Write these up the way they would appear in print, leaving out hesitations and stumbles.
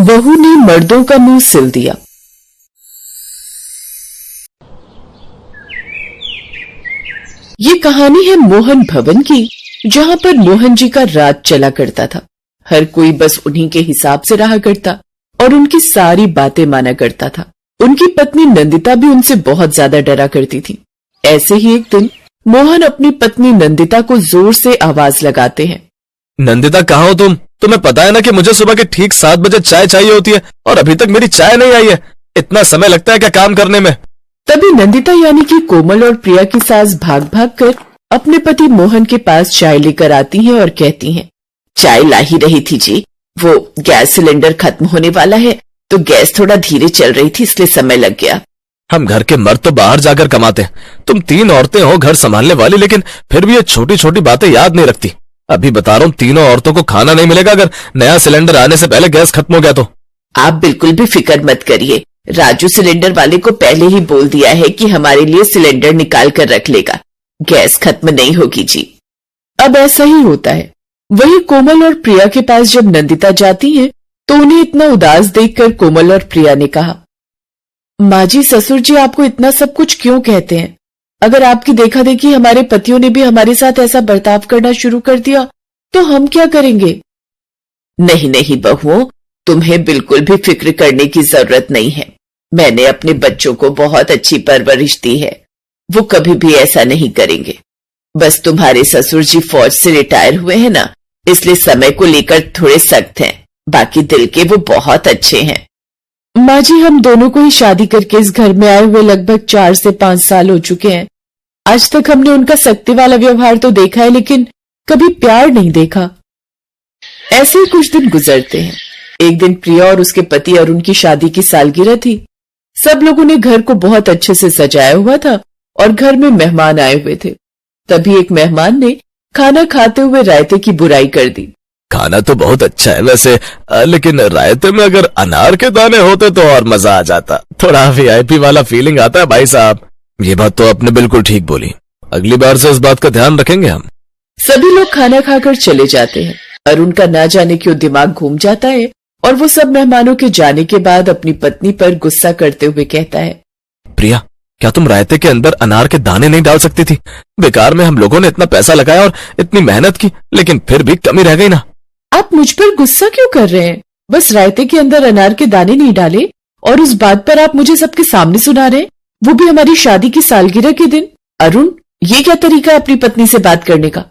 बहू ने मर्दों का मुंह सिल दिया। ये कहानी है मोहन भवन की, जहां पर मोहन जी का राज चला करता था। हर कोई बस उन्हीं के हिसाब से रहा करता और उनकी सारी बातें माना करता था। उनकी पत्नी नंदिता भी उनसे बहुत ज्यादा डरा करती थी। ऐसे ही एक दिन मोहन अपनी पत्नी नंदिता को जोर से आवाज लगाते हैं। नंदिता, कहाँ हो तुम? तुम्हें पता है ना कि मुझे सुबह के ठीक 7 बजे चाय चाहिए होती है और अभी तक मेरी चाय नहीं आई है। इतना समय लगता है क्या काम करने में? तभी नंदिता यानी कि कोमल और प्रिया की सास भाग भाग कर अपने पति मोहन के पास चाय लेकर आती हैं और कहती हैं, चाय ला ही रही थी जी, वो गैस सिलेंडर खत्म होने वाला है तो गैस थोड़ा धीरे चल रही थी इसलिए समय लग गया। हम घर के मर्द तो बाहर जाकर कमाते हैं, तुम 3 औरतें हो घर संभालने वाली, लेकिन फिर भी ये छोटी छोटी बातें याद नहीं रखती। अभी बता रहा हूँ, तीनों औरतों को खाना नहीं मिलेगा अगर नया सिलेंडर आने से पहले गैस खत्म हो गया तो। आप बिल्कुल भी फिक्र मत करिए, राजू सिलेंडर वाले को पहले ही बोल दिया है कि हमारे लिए सिलेंडर निकाल कर रख लेगा, गैस खत्म नहीं होगी जी। अब ऐसा ही होता है। वही कोमल और प्रिया के पास जब नंदिता जाती है तो उन्हें इतना उदास देखकर कोमल और प्रिया ने कहा, माँ जी, ससुर जी आपको इतना सब कुछ क्यों कहते हैं? अगर आपकी देखा देखी हमारे पतियों ने भी हमारे साथ ऐसा बर्ताव करना शुरू कर दिया तो हम क्या करेंगे? नहीं नहीं बहुओं, तुम्हें बिल्कुल भी फिक्र करने की जरूरत नहीं है। मैंने अपने बच्चों को बहुत अच्छी परवरिश दी है, वो कभी भी ऐसा नहीं करेंगे। बस तुम्हारे ससुर जी फौज से रिटायर हुए हैं ना, इसलिए समय को लेकर थोड़े सख्त हैं, बाकी दिल के वो बहुत अच्छे हैं। माँ जी, हम दोनों को ही शादी करके इस घर में आए हुए लगभग 4 से 5 साल हो चुके हैं। आज तक हमने उनका सख्ती वाला व्यवहार तो देखा है, लेकिन कभी प्यार नहीं देखा। ऐसे ही कुछ दिन गुजरते हैं। एक दिन प्रिया और उसके पति अरुण की शादी की सालगिरह थी। सब लोगों ने घर को बहुत अच्छे से सजाया हुआ था और घर में मेहमान आए हुए थे। तभी एक मेहमान ने खाना खाते हुए रायते की बुराई कर दी। खाना तो बहुत अच्छा है वैसे, लेकिन रायते में अगर अनार के दाने होते तो और मजा आ जाता। थोड़ा वीआईपी वाला फीलिंग आता है भाई साहब। ये बात तो आपने बिल्कुल ठीक बोली, अगली बार से इस बात का ध्यान रखेंगे हम। सभी लोग खाना खाकर चले जाते हैं। अरुण का ना जाने क्यों दिमाग घूम जाता है और वो सब मेहमानों के जाने के बाद अपनी पत्नी पर गुस्सा करते हुए कहता है, प्रिया, क्या तुम रायते के अंदर अनार के दाने नहीं डाल सकती थी? बेकार में हम लोगों ने इतना पैसा लगाया और इतनी मेहनत की, लेकिन फिर भी कमी रह गई ना। आप मुझ पर गुस्सा क्यों कर रहे हैं? बस रायते के अंदर अनार के दाने नहीं डाले और उस बात पर आप मुझे सबके सामने सुना रहे हैं, वो भी हमारी शादी की सालगिरह के दिन। अरुण, ये क्या तरीका है अपनी पत्नी से बात करने का?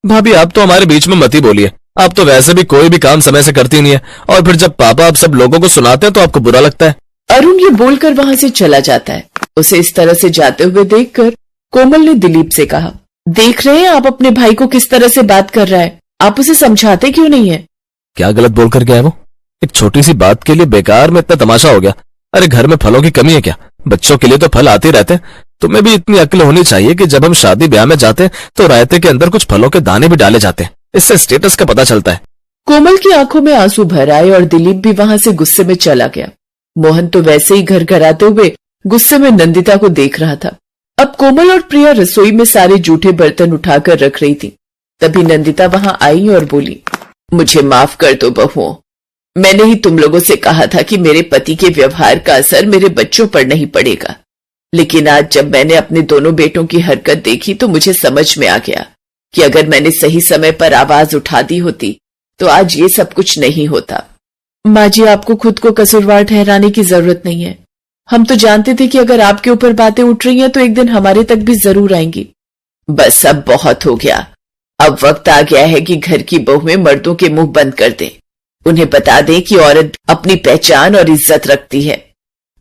भाभी, आप तो हमारे बीच में मत ही बोलिए। आप तो वैसे भी कोई भी काम समय से करती नहीं है, और फिर जब पापा आप सब लोगों को सुनाते हैं तो आपको बुरा लगता है। अरुण ये बोलकर वहां से चला जाता है। उसे इस तरह से जाते हुए देखकर कोमल ने दिलीप से कहा, देख रहे हैं आप अपने भाई को किस तरह से बात कर रहा है, आप उसे समझाते क्यों नहीं है? क्या गलत बोल कर गया है वो? एक छोटी सी बात के लिए बेकार में इतना तमाशा हो गया। अरे घर में फलों की कमी है क्या? बच्चों के लिए तो फल आते रहते हैं। तुम्हें भी इतनी अक्ल होनी चाहिए कि जब हम शादी ब्याह में जाते हैं तो रायते के अंदर कुछ फलों के दाने भी डाले जाते हैं, इससे स्टेटस का पता चलता है। कोमल की आंखों में आंसू भर आए और दिलीप भी वहां से गुस्से में चला गया। मोहन तो वैसे ही घर घर आते हुए गुस्से में नंदिता को देख रहा था। अब कोमल और प्रिया रसोई में सारे जूठे बर्तन उठाकर रख रही थी। तभी नंदिता वहां आई और बोली, मुझे माफ कर दो बहुओं, मैंने ही तुम लोगों से कहा था कि मेरे पति के व्यवहार का असर मेरे बच्चों पर नहीं पड़ेगा, लेकिन आज जब मैंने अपने दोनों बेटों की हरकत देखी तो मुझे समझ में आ गया कि अगर मैंने सही समय पर आवाज उठा दी होती तो आज ये सब कुछ नहीं होता। माँ जी, आपको खुद को कसूरवार ठहराने की जरूरत नहीं है। हम तो जानते थे कि अगर आपके ऊपर बातें उठ रही हैं तो एक दिन हमारे तक भी जरूर आएंगी। बस अब बहुत हो गया। अब वक्त आ गया है कि घर की बहुएं मर्दों के मुंह बंद कर दें, उन्हें बता दें कि औरत अपनी पहचान और इज्जत रखती है।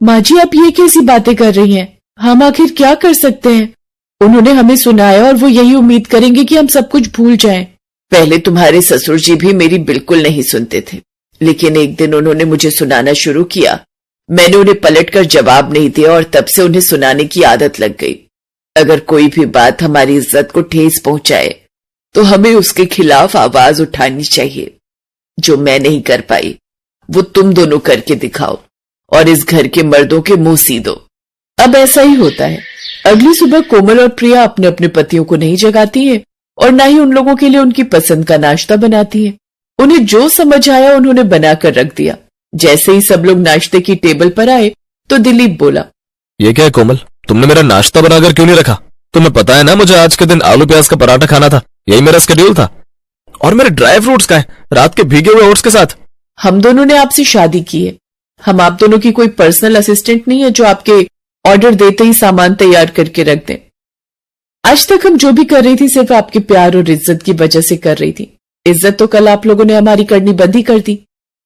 माँ जी, आप ये कैसी बातें कर रही हैं? हम आखिर क्या कर सकते हैं? उन्होंने हमें सुनाया और वो यही उम्मीद करेंगे कि हम सब कुछ भूल जाएं। पहले तुम्हारे ससुर जी भी मेरी बिल्कुल नहीं सुनते थे, लेकिन एक दिन उन्होंने मुझे सुनाना शुरू किया। मैंने उन्हें पलटकर जवाब नहीं दिया और तब से उन्हें सुनाने की आदत लग गई। अगर कोई भी बात हमारी इज्जत को ठेस पहुंचाए तो हमें उसके खिलाफ आवाज उठानी चाहिए। जो मैं नहीं कर पाई वो तुम दोनों करके दिखाओ और इस घर के मर्दों के मुंह सीधो। अब ऐसा ही होता है। अगली सुबह कोमल और प्रिया अपने अपने पतियों को नहीं जगाती हैं और न ही उन लोगों के लिए उनकी पसंद का नाश्ता बनाती हैं। उन्हें जो समझ आया उन्होंने बनाकर रख दिया। जैसे ही सब लोग नाश्ते की टेबल पर आए तो दिलीप बोला, ये क्या है कोमल, तुमने मेरा नाश्ता बनाकर क्यों नहीं रखा? तुम्हें पता है ना मुझे आज के दिन आलू प्याज का पराठा खाना था, यही मेरा शेड्यूल था। और मेरे ड्राई फ्रूट्स का है, रात के भीगे हुए ओट्स के साथ। हम दोनों ने आपसे शादी की है, हम आप दोनों की कोई पर्सनल असिस्टेंट नहीं है जो आपके ऑर्डर देते ही सामान तैयार करके रख दें। आज तक हम जो भी कर रही थी सिर्फ आपके प्यार और इज्जत की वजह से कर रही थी। इज्जत तो कल आप लोगों ने हमारी करनी बंद ही कर दी,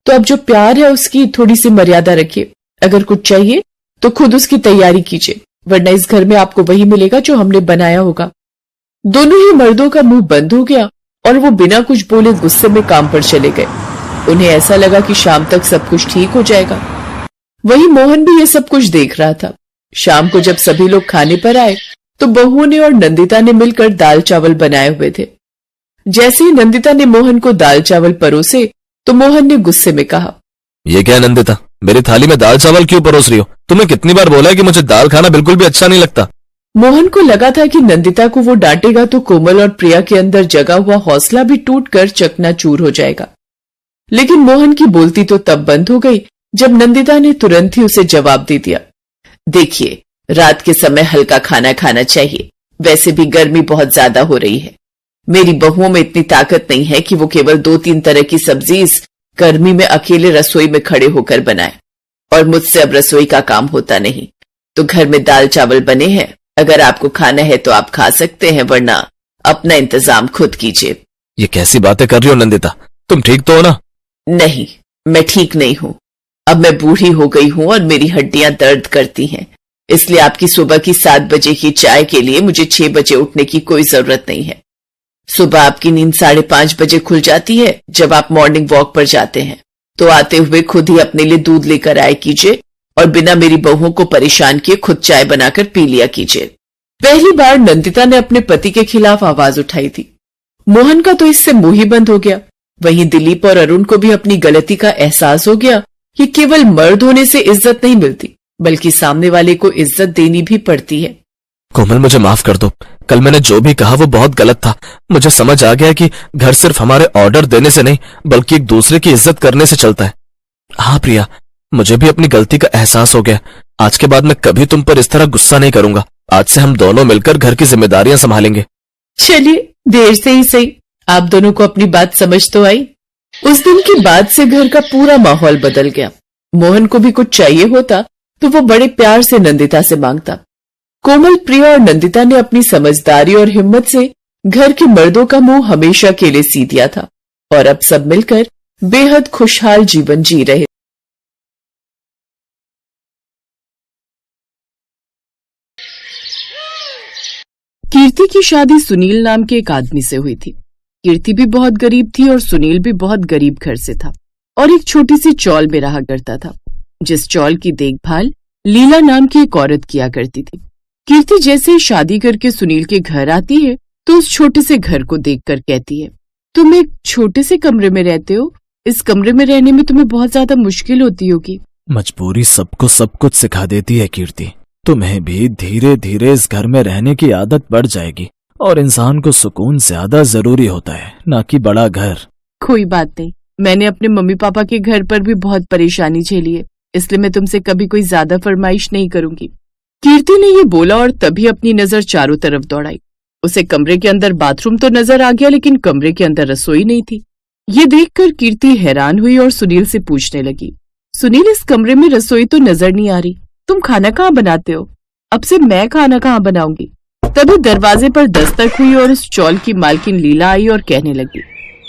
तो अब जो प्यार है उसकी थोड़ी सी मर्यादा रखिए। अगर कुछ चाहिए तो खुद उसकी तैयारी कीजिए, वरना इस घर में आपको वही मिलेगा जो हमने बनाया होगा। दोनों ही मर्दों का मुंह बंद हो गया और वो बिना कुछ बोले गुस्से में काम पर चले गए। उन्हें ऐसा लगा कि शाम तक सब कुछ ठीक हो जाएगा। वहीं मोहन भी ये सब कुछ देख रहा था। शाम को जब सभी लोग खाने पर आए तो बहुओं ने और नंदिता ने मिलकर दाल चावल बनाए हुए थे। जैसे ही नंदिता ने मोहन को दाल चावल परोसे तो मोहन ने गुस्से में कहा, ये क्या है नंदिता, मेरी थाली में दाल चावल क्यों परोस रही हो? तुम्हें कितनी बार बोला है कि मुझे दाल खाना बिल्कुल भी अच्छा नहीं लगता। मोहन को लगा था कि नंदिता को वो डांटेगा तो कोमल और प्रिया के अंदर जगा हुआ हौसला भी टूटकर चकनाचूर हो जाएगा। लेकिन मोहन की बोलती तो तब बंद हो गई जब नंदिता ने तुरंत ही उसे जवाब दे दिया, देखिए रात के समय हल्का खाना खाना चाहिए, वैसे भी गर्मी बहुत ज्यादा हो रही है। मेरी बहुओं में इतनी ताकत नहीं है कि वो केवल 2-3 तरह की सब्जी इस गर्मी में अकेले रसोई में खड़े होकर बनाए, और मुझसे अब रसोई का काम होता नहीं। तो घर में दाल चावल बने हैं, अगर आपको खाना है तो आप खा सकते हैं, वरना अपना इंतजाम खुद कीजिए। ये कैसी बातें कर रही हो नंदिता, तुम ठीक तो हो ना? नहीं, मैं ठीक नहीं हूं। अब मैं बूढ़ी हो गई हूं और मेरी हड्डियां दर्द करती हैं, इसलिए आपकी सुबह की 7 बजे की चाय के लिए मुझे 6 बजे उठने की कोई जरूरत नहीं है। सुबह आपकी नींद 5:30 बजे खुल जाती है जब आप मॉर्निंग वॉक पर जाते हैं, तो आते हुए खुद ही अपने लिए दूध लेकर आए कीजिए और बिना मेरी बहुओं को परेशान किए खुद चाय बनाकर पी लिया कीजिए। पहली बार नंदिता ने अपने पति के खिलाफ आवाज उठाई थी। मोहन का तो इससे मुंह ही बंद हो गया। वहीं दिलीप और अरुण को भी अपनी गलती का एहसास हो गया कि केवल मर्द होने से इज्जत नहीं मिलती, बल्कि सामने वाले को इज्जत देनी भी पड़ती है। कोमल मुझे माफ कर दो, कल मैंने जो भी कहा वो बहुत गलत था। मुझे समझ आ गया कि घर सिर्फ हमारे ऑर्डर देने से नहीं बल्कि एक दूसरे की इज्जत करने से चलता है। हाँ प्रिया, मुझे भी अपनी गलती का एहसास हो गया। आज के बाद मैं कभी तुम पर इस तरह गुस्सा नहीं करूंगा। आज से हम दोनों मिलकर घर की जिम्मेदारियां संभालेंगे। चलिए, देर से ही सही आप दोनों को अपनी बात समझ तो आई। उस दिन के बाद से घर का पूरा माहौल बदल गया। मोहन को भी कुछ चाहिए होता तो वो बड़े प्यार से नंदिता से मांगता। कोमल, प्रिया और नंदिता ने अपनी समझदारी और हिम्मत से घर के मर्दों का मुंह हमेशा के लिए सी दिया था और अब सब मिलकर बेहद खुशहाल जीवन जी रहे। कीर्ति की शादी सुनील नाम के एक आदमी से हुई थी। कीर्ति भी बहुत गरीब थी और सुनील भी बहुत गरीब घर से था और एक छोटी सी चौल में रहा करता था, जिस चौल की देखभाल लीला नाम की एक औरत किया करती थी। कीर्ति जैसे ही शादी करके सुनील के घर आती है तो उस छोटे से घर को देखकर कहती है, तुम एक छोटे से कमरे में रहते हो, इस कमरे में रहने में तुम्हें बहुत ज्यादा मुश्किल होती होगी। मजबूरी सबको सब कुछ सिखा देती है कीर्ति। तुम्हें भी धीरे धीरे इस घर में रहने की आदत बढ़ जाएगी और इंसान को सुकून ज्यादा जरूरी होता है, ना कि बड़ा घर। कोई बात नहीं, मैंने अपने मम्मी पापा के घर पर भी बहुत परेशानी झेली है, इसलिए मैं तुमसे कभी कोई ज्यादा फरमाइश नहीं करूंगी। कीर्ति ने ये बोला और तभी अपनी नजर चारों तरफ दौड़ाई। उसे कमरे के अंदर बाथरूम तो नजर आ गया, लेकिन कमरे के अंदर रसोई नहीं थी। ये देखकर कीर्ति हैरान हुई और सुनील से पूछने लगी, सुनील, इस कमरे में रसोई तो नजर नहीं आ रही, तुम खाना कहाँ बनाते हो? अब से मैं खाना कहाँ बनाऊंगी? तभी दरवाजे पर दस्तक हुई और उस चौल की मालकिन लीला आई और कहने लगी,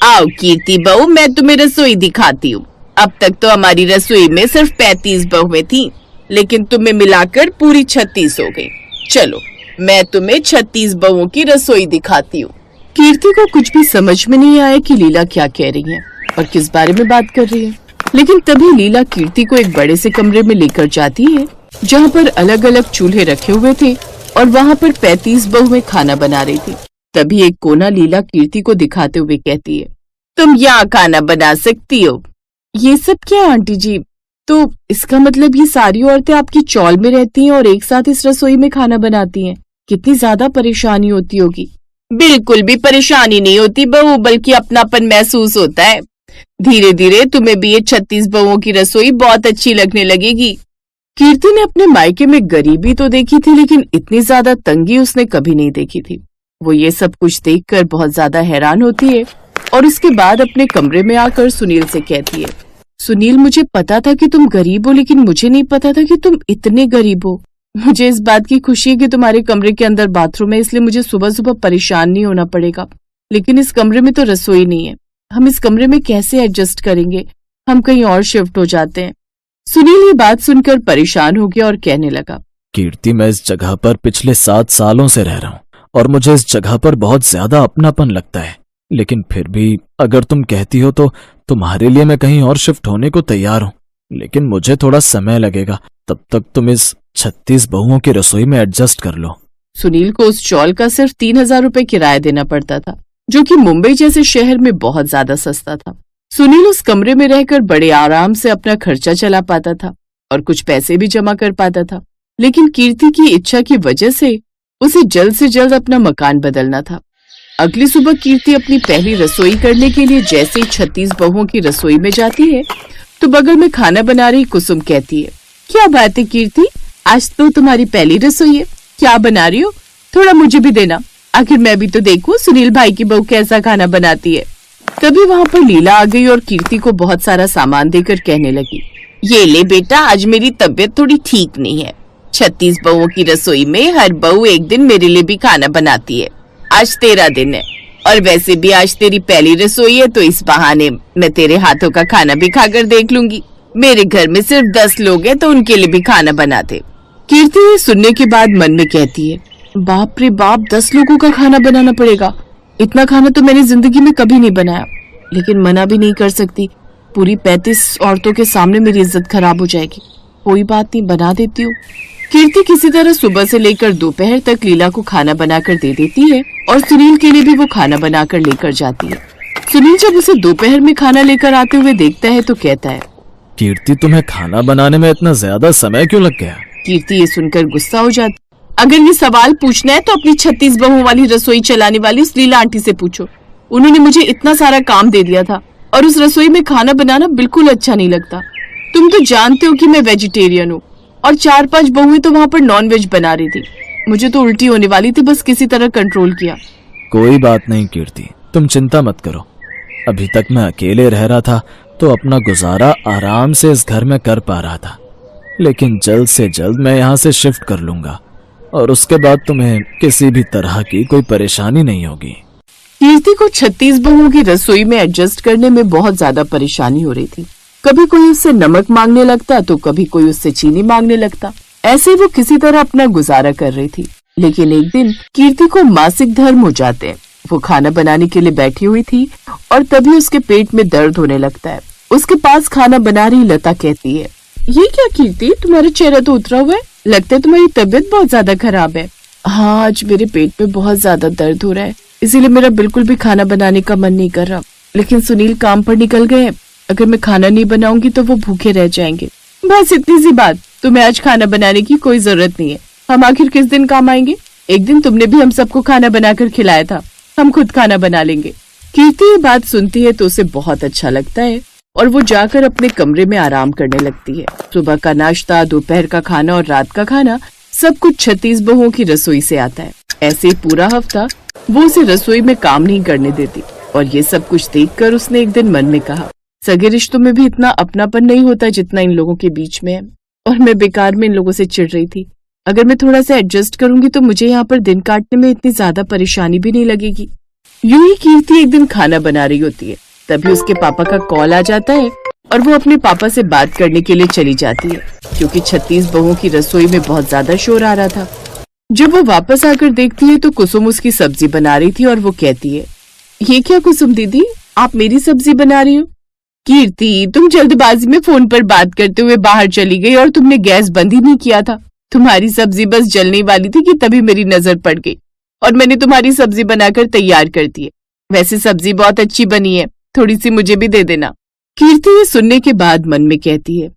आओ कीर्ति बहू, मैं तुम्हें रसोई दिखाती हूँ। अब तक तो हमारी रसोई में सिर्फ 35 बहुएं थीं, लेकिन तुम्हें मिलाकर पूरी 36 हो गई। चलो, मैं तुम्हें 36 बहुओं की रसोई दिखाती हूँ। कीर्ति को कुछ भी समझ में नहीं आया कि लीला क्या कह रही है और किस बारे में बात कर रही है, लेकिन तभी लीला कीर्ति को एक बड़े से कमरे में लेकर जाती है जहाँ पर अलग अलग चूल्हे रखे हुए थे और वहाँ पर 35 बहुएं खाना बना रही थी। तभी एक कोना लीला कीर्ति को दिखाते हुए कहती है, तुम यहाँ खाना बना सकती हो। ये सब क्या आंटी जी? तो इसका मतलब ये सारी औरतें आपकी चौल में रहती हैं और एक साथ इस रसोई में खाना बनाती हैं। कितनी ज्यादा परेशानी होती होगी। बिल्कुल भी परेशानी नहीं होती बहू, बल्कि अपनापन महसूस होता है। धीरे धीरे तुम्हें भी ये 36 बहुओं की रसोई बहुत अच्छी लगने लगेगी। कीर्ति ने अपने मायके में गरीबी तो देखी थी, लेकिन इतनी ज्यादा तंगी उसने कभी नहीं देखी थी। वो ये सब कुछ देखकर बहुत ज्यादा हैरान होती है और उसके बाद अपने कमरे में आकर सुनील से कहती है, सुनील, मुझे पता था कि तुम गरीब हो, लेकिन मुझे नहीं पता था कि तुम इतने गरीब हो। मुझे इस बात की खुशी है कि तुम्हारे कमरे के अंदर बाथरूम है, इसलिए मुझे सुबह सुबह परेशान नहीं होना पड़ेगा। लेकिन इस कमरे में तो रसोई नहीं है। हम इस कमरे में कैसे एडजस्ट करेंगे? हम कहीं और शिफ्ट हो जाते हैं। सुनील ये बात सुनकर परेशान हो गया और कहने लगा, कीर्ति, मैं इस जगह पर पिछले 7 सालों से रह रहा हूँ और मुझे इस जगह पर बहुत ज्यादा अपनापन लगता है, लेकिन फिर भी अगर तुम कहती हो तो तुम्हारे लिए मैं कहीं और शिफ्ट होने को तैयार हूँ, लेकिन मुझे थोड़ा समय लगेगा। तब तक तुम इस 36 बहुओं की रसोई में एडजस्ट कर लो। सुनील को उस चॉल का सिर्फ 3000 रुपए किराया देना पड़ता था, जो कि मुंबई जैसे शहर में बहुत ज्यादा सस्ता था। सुनील उस कमरे में रहकर बड़े आराम से अपना खर्चा चला पाता था और कुछ पैसे भी जमा कर पाता था, लेकिन कीर्ति की इच्छा की वजह से उसे जल्द से जल्द अपना मकान बदलना था। अगली सुबह कीर्ति अपनी पहली रसोई करने के लिए जैसे ही 36 बहुओं की रसोई में जाती है तो बगल में खाना बना रही कुसुम कहती है, क्या बात है कीर्ति, आज तो तुम्हारी पहली रसोई है, क्या बना रही हो? थोड़ा मुझे भी देना, आखिर मैं भी तो देखूं सुनील भाई की बहू कैसा खाना बनाती है। तभी वहाँ पर लीला आ गई और कीर्ति को बहुत सारा सामान देकर कहने लगी, ये ले बेटा, आज मेरी तबीयत थोड़ी ठीक नहीं है। 36 बहुओं की रसोई में हर बहू एक दिन मेरे लिए भी खाना बनाती है। आज तेरा दिन है और वैसे भी आज तेरी पहली रसोई है, तो इस बहाने मैं तेरे हाथों का खाना भी खाकर देख लूंगी। मेरे घर में सिर्फ 10 लोग हैं, तो उनके लिए भी खाना बना दे। कीर्ति ये सुनने के बाद मन में कहती है, बाप रे बाप, 10 लोगों का खाना बनाना पड़ेगा। इतना खाना तो मैंने जिंदगी में कभी नहीं बनाया, लेकिन मना भी नहीं कर सकती। पूरी 35 औरतों के सामने मेरी इज्जत खराब हो जाएगी। कोई बात नहीं, बना देती हूँ। कीर्ति किसी तरह सुबह से लेकर दोपहर तक लीला को खाना बनाकर दे देती है और सुनील के लिए भी वो खाना बनाकर लेकर जाती है। सुनील जब उसे दोपहर में खाना लेकर आते हुए देखता है तो कहता है, कीर्ति, तुम्हें खाना बनाने में इतना ज्यादा समय क्यों लग गया? कीर्ति ये सुनकर गुस्सा हो जाती, अगर ये सवाल पूछना है तो अपनी 36 बहुओं वाली रसोई चलाने वाली उस लीला आंटी से पूछो। उन्होंने मुझे इतना सारा काम दे दिया था और उस रसोई में खाना बनाना बिल्कुल अच्छा नहीं लगता। तुम तो जानते हो कि मैं वेजिटेरियन हूँ और 4-5 बहुएं तो वहाँ पर नॉन वेज बना रही थी। मुझे तो उल्टी होने वाली थी, बस किसी तरह कंट्रोल किया। कोई बात नहीं कीर्ति, तुम चिंता मत करो। अभी तक मैं अकेले रह रहा था तो अपना गुजारा आराम से इस घर में कर पा रहा था, लेकिन जल्द से जल्द मैं यहाँ से शिफ्ट कर लूंगा और उसके बाद तुम्हें किसी भी तरह की कोई परेशानी नहीं होगी। कीर्ति को 36 बहुओं की रसोई में एडजस्ट करने में बहुत ज्यादा परेशानी हो रही थी। कभी कोई उससे नमक मांगने लगता तो कभी कोई उससे चीनी मांगने लगता। ऐसे वो किसी तरह अपना गुजारा कर रही थी। लेकिन एक दिन कीर्ति को मासिक धर्म हो जाते हैं। वो खाना बनाने के लिए बैठी हुई थी और तभी उसके पेट में दर्द होने लगता है। उसके पास खाना बना रही लता कहती है, ये क्या कीर्ति, तुम्हारा चेहरा तो उतरा हुआ है, लगता है तुम्हारी तबीयत बहुत ज्यादा खराब है। हाँ, आज मेरे पेट में बहुत ज्यादा दर्द हो रहा है, इसीलिए मेरा बिल्कुल भी खाना बनाने का मन नहीं कर रहा। लेकिन सुनील काम पर निकल गए, अगर मैं खाना नहीं बनाऊंगी तो वो भूखे रह जाएंगे। बस इतनी सी बात, तुम्हें आज खाना बनाने की कोई जरूरत नहीं है। हम आखिर किस दिन काम आएंगे? एक दिन तुमने भी हम सबको खाना बनाकर खिलाया था, हम खुद खाना बना लेंगे। कीर्ति ये बात सुनती है तो उसे बहुत अच्छा लगता है और वो जाकर अपने कमरे में आराम करने लगती है। सुबह का नाश्ता, दोपहर का खाना और रात का खाना सब कुछ 36 बहुओं की रसोई से आता है। ऐसे ही पूरा हफ्ता वो उसे रसोई में काम नहीं करने देती और ये सब कुछ देखकर उसने एक दिन मन में कहा, सगे रिश्तों में भी इतना अपनापन नहीं होता जितना इन लोगों के बीच में है और मैं बेकार में इन लोगों से चिढ़ रही थी। अगर मैं थोड़ा सा एडजस्ट करूंगी तो मुझे यहाँ पर दिन काटने में इतनी ज्यादा परेशानी भी नहीं लगेगी। यूं ही कीर्ति एक दिन खाना बना रही होती है, तभी उसके पापा का कॉल आ जाता है और वो अपने पापा से बात करने के लिए चली जाती है, क्योंकि 36 बहुओं की रसोई में बहुत ज्यादा शोर आ रहा था। जब वो वापस आकर देखती है तो कुसुम उसकी सब्जी बना रही थी और वो कहती है, ये क्या कुसुम दीदी, आप मेरी सब्जी बना रही हो? कीर्ति, तुम जल्दबाजी में फोन पर बात करते हुए बाहर चली गई और तुमने गैस बंद ही नहीं किया था। तुम्हारी सब्जी बस जलने वाली थी कि तभी मेरी नजर पड़ गई और मैंने तुम्हारी सब्जी बनाकर तैयार कर दी है। वैसे सब्जी बहुत अच्छी बनी है, थोड़ी सी मुझे भी दे देना। कीर्ति ये सुनने के बाद मन में कहती है,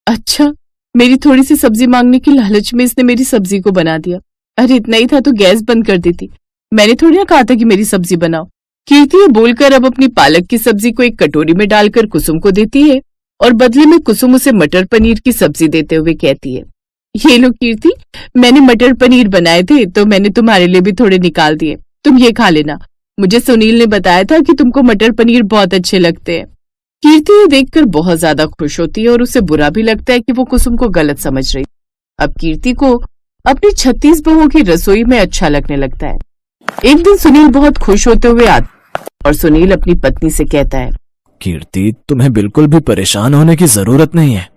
अच्छा, मेरी थोड़ी सी सब्जी मांगने की लालच में इसने मेरी सब्जी को बना दिया। अरे इतना ही था तो गैस बंद कर देती, मैंने थोड़ी ना कहा था कि मेरी सब्जी बनाओ। कीर्ति ये बोलकर अब अपनी पालक की सब्जी को एक कटोरी में डालकर कुसुम को देती है और बदले में कुसुम उसे मटर पनीर की सब्जी देते हुए कहती है, ये लो कीर्ति, मैंने मटर पनीर बनाए थे तो मैंने तुम्हारे लिए भी थोड़े निकाल दिए, तुम ये खा लेना। मुझे सुनील ने बताया था कि तुमको मटर पनीर बहुत अच्छे लगते हैं। कीर्ति ये देखकर बहुत ज्यादा खुश होती है और उसे बुरा भी लगता है कि वो कुसुम को गलत समझ रही। अब कीर्ति को अपनी 36 बहुओं की रसोई में अच्छा लगने लगता है। एक दिन सुनील बहुत खुश होते हुए आता और सुनील अपनी पत्नी से कहता है, कीर्ति, तुम्हें बिल्कुल भी परेशान होने की जरूरत नहीं है।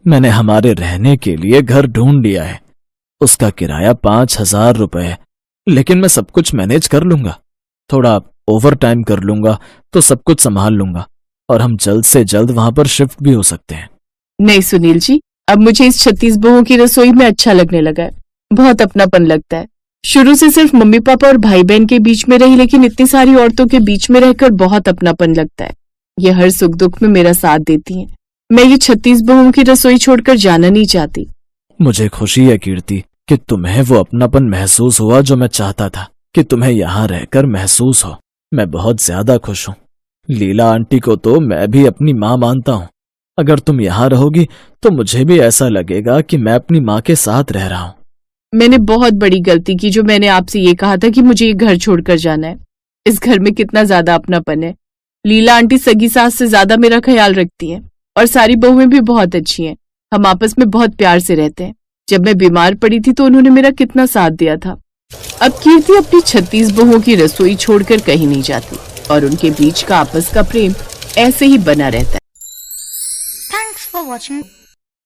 मैंने हमारे रहने के लिए घर ढूंढ लिया है। उसका किराया 5,000 रुपए है, लेकिन मैं सब कुछ मैनेज कर लूंगा। थोड़ा ओवर टाइम कर लूंगा तो सब कुछ संभाल लूंगा और हम जल्द से जल्द वहां पर शिफ्ट भी हो सकते हैं। नहीं सुनील जी, अब मुझे इस 36 बहुओं की रसोई में अच्छा लगने लगा है। बहुत अपनापन लगता है। शुरू से सिर्फ मम्मी पापा और भाई बहन के बीच में रही, लेकिन इतनी सारी औरतों के बीच में रहकर बहुत अपनापन लगता है। ये हर सुख दुख में मेरा साथ देती हैं। मैं ये 36 बहुओं की रसोई छोड़कर जाना नहीं चाहती। मुझे खुशी है कीर्ति कि तुम्हें वो अपनापन महसूस हुआ जो मैं चाहता था कि तुम्हें यहाँ रहकर महसूस हो। मैं बहुत ज्यादा खुश हूँ। लीला आंटी को तो मैं भी अपनी माँ मानता हूँ। अगर तुम यहाँ रहोगी तो मुझे भी ऐसा लगेगा कि मैं अपनी माँ के साथ रह रहा हूँ। मैंने बहुत बड़ी गलती की जो मैंने आपसे ये कहा था कि मुझे ये घर छोड़कर जाना है। इस घर में कितना ज्यादा अपनापन है। लीला आंटी सगी सास से ज्यादा मेरा ख्याल रखती हैं और सारी बहुएं भी बहुत अच्छी हैं। हम आपस में बहुत प्यार से रहते हैं। जब मैं बीमार पड़ी थी तो उन्होंने मेरा कितना साथ दिया था। अब कीर्ति अपनी 36 बहुओं की रसोई छोड़कर कहीं नहीं जाती और उनके बीच का आपस का प्रेम ऐसे ही बना रहता है। Thanks for watching.